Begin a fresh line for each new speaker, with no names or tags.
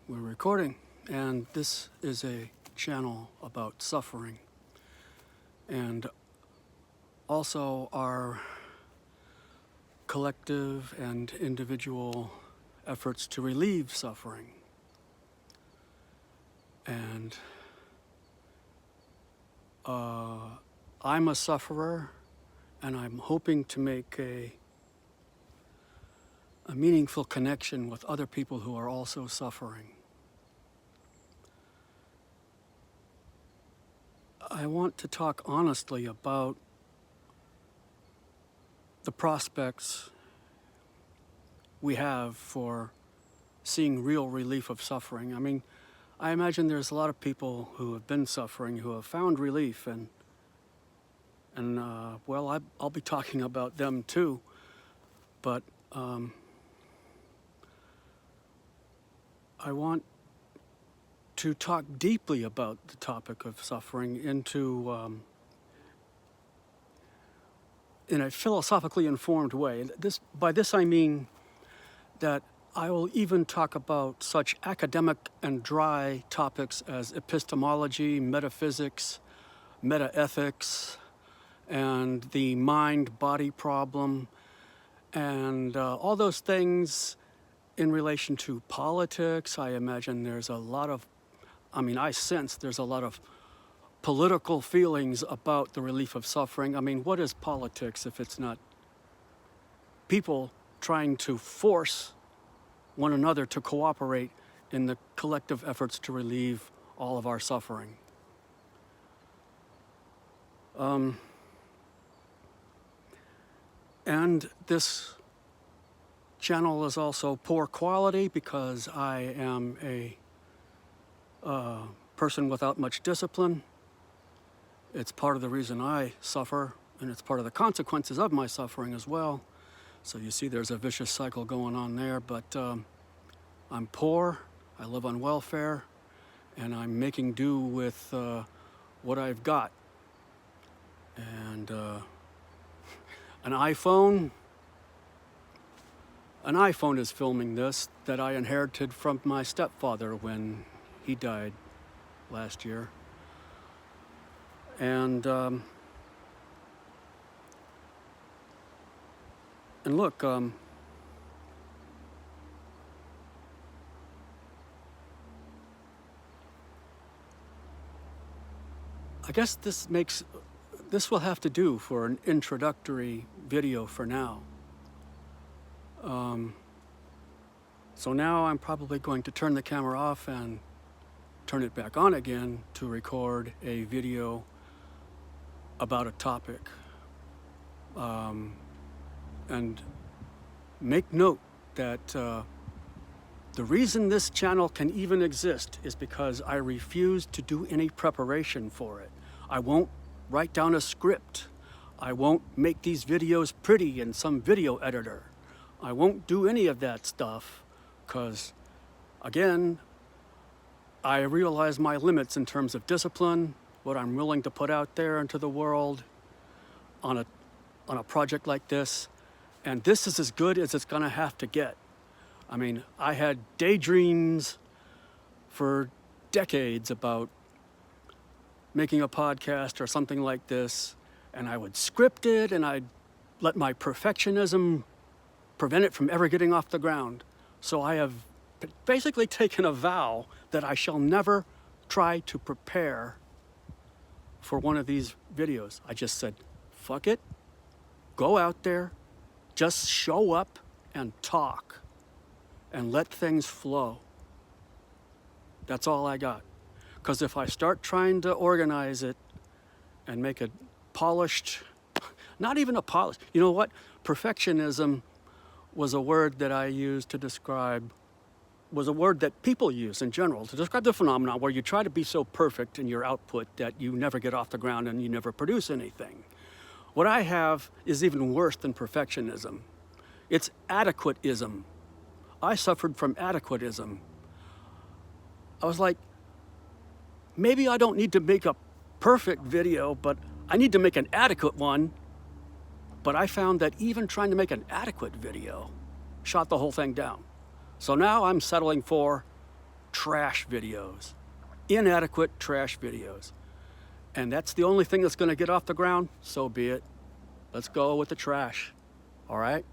We're recording, and this is a channel about suffering and also our collective and individual efforts to relieve suffering. And I'm a sufferer, and I'm hoping to make a meaningful connection with other people who are also suffering. I want to talk honestly about the prospects we have for seeing real relief of suffering. I mean, I imagine there's a lot of people who have been suffering who have found relief, and well, I'll be talking about them too, but I want to talk deeply about the topic of suffering in a philosophically informed way. By this I mean that I will even talk about such academic and dry topics as epistemology, metaphysics, metaethics, and the mind-body problem, and all those things in relation to politics. I imagine there's a lot of, I sense there's a lot of political feelings about the relief of suffering. I mean, what is politics if it's not people trying to force one another to cooperate in the collective efforts to relieve all of our suffering? And this channel is also poor quality because I am a person without much discipline. It's part of the reason I suffer, and it's part of the consequences of my suffering as well. So you see there's a vicious cycle going on there, but I'm poor, I live on welfare, and I'm making do with what I've got. And an iPhone is filming this that I inherited from my stepfather when he died last year. And look, I guess this will have to do for an introductory video for now. So now I'm probably going to turn the camera off and turn it back on again to record a video about a topic. And make note that the reason this channel can even exist is because I refuse to do any preparation for it. I won't write down a script. I won't make these videos pretty in some video editor. I won't do any of that stuff because, again, I realize my limits in terms of discipline, what I'm willing to put out there into the world on a project like this. And this is as good as it's gonna have to get. I mean, I had daydreams for decades about making a podcast or something like this, and I would script it and I'd let my perfectionism prevent it from ever getting off the ground. So I have basically taken a vow that I shall never try to prepare for one of these videos. I just said, fuck it, go out there, just show up and talk and let things flow. That's all I got. Because if I start trying to organize it and make it polished, not even a polished, you know what? Perfectionism was a word that I used to describe, was a word that people use in general to describe the phenomenon where you try to be so perfect in your output that you never get off the ground and you never produce anything. What I have is even worse than perfectionism. It's adequateism. I suffered from adequateism. I was like, maybe I don't need to make a perfect video, but I need to make an adequate one. But I found that even trying to make an adequate video shot the whole thing down. So now I'm settling for trash videos, inadequate trash videos. And that's the only thing that's going to get off the ground, so be it. Let's go with the trash, all right?